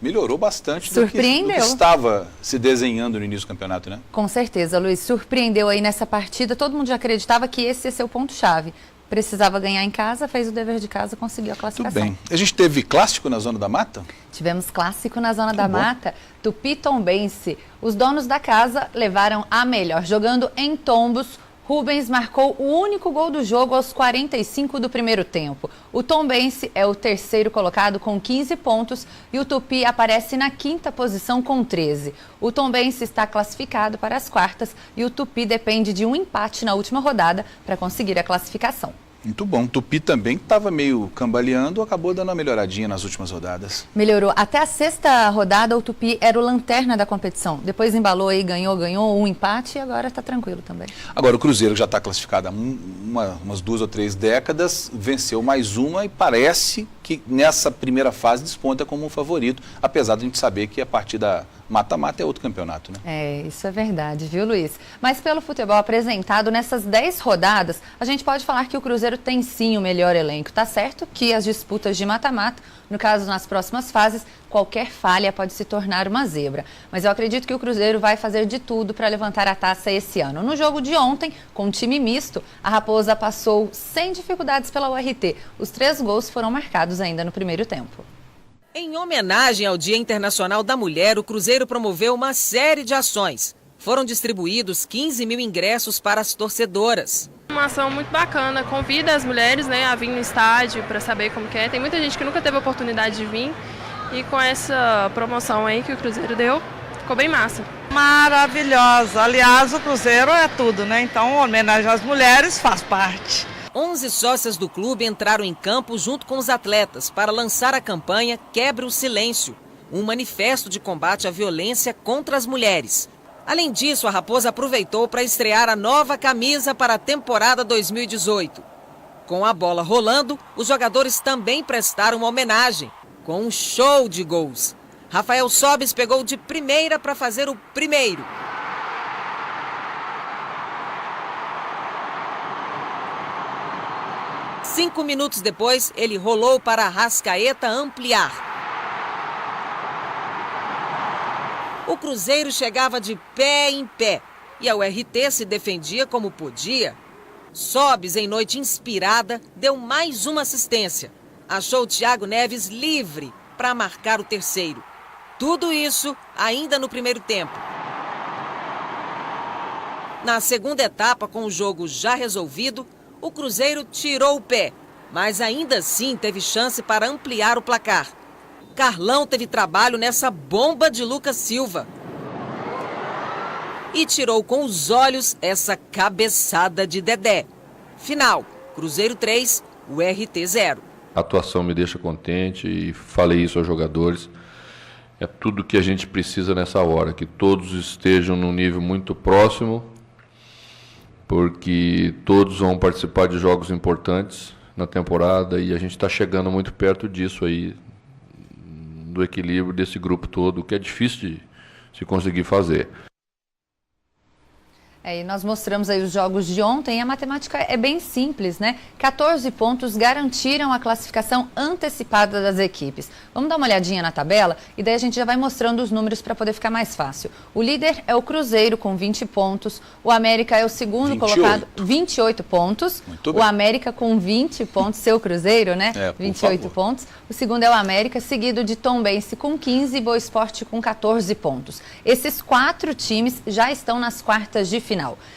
melhorou bastante Surpreendeu. do que estava se desenhando no início do campeonato, né? Com certeza, Luiz. Surpreendeu aí nessa partida. Todo mundo já acreditava que esse ia ser o ponto-chave. Precisava ganhar em casa, fez o dever de casa, conseguiu a classificação. Tudo bem. A gente teve clássico na Zona da Mata? Tivemos clássico na Zona da Mata. Tupi-Tombense. Os donos da casa levaram a melhor. Jogando em Tombos, Rubens marcou o único gol do jogo aos 45 do primeiro tempo. O Tombense é o terceiro colocado com 15 pontos e o Tupi aparece na 5ª posição com 13. O Tombense está classificado para as quartas e o Tupi depende de um empate na última rodada para conseguir a classificação. Muito bom. O Tupi também estava meio cambaleando, acabou dando uma melhoradinha nas últimas rodadas. Melhorou. Até a 6ª rodada, o Tupi era o lanterna da competição. Depois embalou aí, ganhou um empate e agora está tranquilo também. Agora, o Cruzeiro já está classificado há umas 2 ou 3 décadas, venceu mais uma e parece que nessa primeira fase desponta como um favorito, apesar de a gente saber que a partir da mata-mata é outro campeonato, né? É, isso é verdade, viu, Luiz? Mas pelo futebol apresentado nessas 10 rodadas, a gente pode falar que o Cruzeiro tem sim o melhor elenco. Tá certo que as disputas de mata-mata, no caso nas próximas fases, qualquer falha pode se tornar uma zebra. Mas eu acredito que o Cruzeiro vai fazer de tudo para levantar a taça esse ano. No jogo de ontem, com um time misto, a Raposa passou sem dificuldades pela URT. Os 3 gols foram marcados ainda no primeiro tempo. Em homenagem ao Dia Internacional da Mulher, o Cruzeiro promoveu uma série de ações. Foram distribuídos 15 mil ingressos para as torcedoras. Uma ação muito bacana, convida as mulheres, né, a vir no estádio para saber como que é. Tem muita gente que nunca teve a oportunidade de vir e com essa promoção aí que o Cruzeiro deu, ficou bem massa. Maravilhosa, aliás o Cruzeiro é tudo, né, então homenagem às mulheres faz parte. 11 sócias do clube entraram em campo junto com os atletas para lançar a campanha Quebre o Silêncio, um manifesto de combate à violência contra as mulheres. Além disso, a Raposa aproveitou para estrear a nova camisa para a temporada 2018. Com a bola rolando, os jogadores também prestaram uma homenagem, com um show de gols. Rafael Sobis pegou de primeira para fazer o primeiro. Cinco minutos depois, ele rolou para Arrascaeta ampliar. O Cruzeiro chegava de pé em pé e a URT se defendia como podia. Sobis, em noite inspirada, deu mais uma assistência. Achou o Thiago Neves livre para marcar o terceiro. Tudo isso ainda no primeiro tempo. Na segunda etapa, com o jogo já resolvido, o Cruzeiro tirou o pé, mas ainda assim teve chance para ampliar o placar. Carlão teve trabalho nessa bomba de Lucas Silva. E tirou com os olhos essa cabeçada de Dedé. Final, Cruzeiro 3, URT 0. A atuação me deixa contente e falei isso aos jogadores. É tudo que a gente precisa nessa hora, que todos estejam num nível muito próximo, porque todos vão participar de jogos importantes na temporada e a gente está chegando muito perto disso aí, do equilíbrio desse grupo todo, que é difícil de se conseguir fazer. E nós mostramos aí os jogos de ontem e a matemática é bem simples, né? 14 pontos garantiram a classificação antecipada das equipes. Vamos dar uma olhadinha na tabela e daí a gente já vai mostrando os números para poder ficar mais fácil. O líder é o Cruzeiro com 20 pontos, o América é o segundo colocado, 28 pontos. Muito bem. O América com 20 pontos, seu Cruzeiro, né? 28 pontos. O segundo é o América, seguido de Tombense com 15 e Boa Esporte com 14 pontos. Esses 4 times já estão nas quartas de final.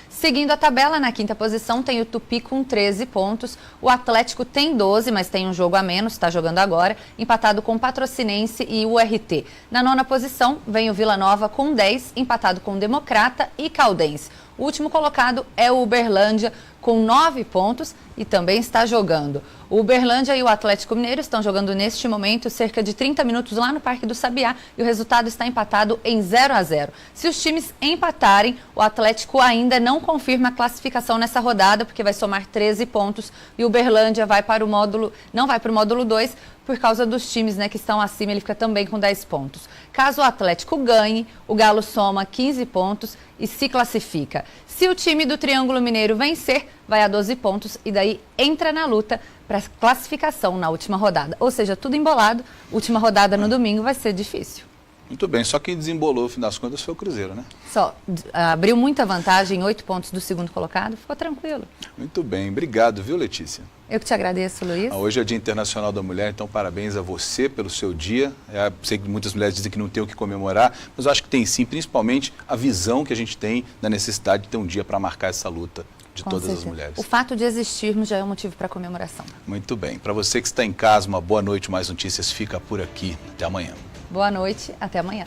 Seguindo a tabela, na quinta posição tem o Tupi com 13 pontos, o Atlético tem 12, mas tem um jogo a menos, está jogando agora, empatado com o Patrocinense e o RT. Na nona posição vem o Vila Nova com 10, empatado com o Democrata e Caldense. O último colocado é o Uberlândia com 9 pontos e também está jogando. O Uberlândia e o Atlético Mineiro estão jogando neste momento cerca de 30 minutos lá no Parque do Sabiá e o resultado está empatado em 0-0. Se os times empatarem, o Atlético ainda não confirma a classificação nessa rodada, porque vai somar 13 pontos e o Uberlândia não vai para o módulo 2 por causa dos times, né, que estão acima, ele fica também com 10 pontos. Caso o Atlético ganhe, o Galo soma 15 pontos e se classifica. Se o time do Triângulo Mineiro vencer, vai a 12 pontos e daí entra na luta para classificação na última rodada. Ou seja, tudo embolado, última rodada no domingo vai ser difícil. Muito bem, só quem desembolou, no fim das contas, foi o Cruzeiro, né? Só abriu muita vantagem, 8 pontos do segundo colocado, ficou tranquilo. Muito bem, obrigado, viu, Letícia? Eu que te agradeço, Luiz. Hoje é Dia Internacional da Mulher, então parabéns a você pelo seu dia. Sei que muitas mulheres dizem que não tem o que comemorar, mas eu acho que tem sim, principalmente a visão que a gente tem da necessidade de ter um dia para marcar essa luta de todas as mulheres. O fato de existirmos já é um motivo para comemoração. Muito bem. Para você que está em casa, uma boa noite, mais notícias fica por aqui. Até amanhã. Boa noite, até amanhã.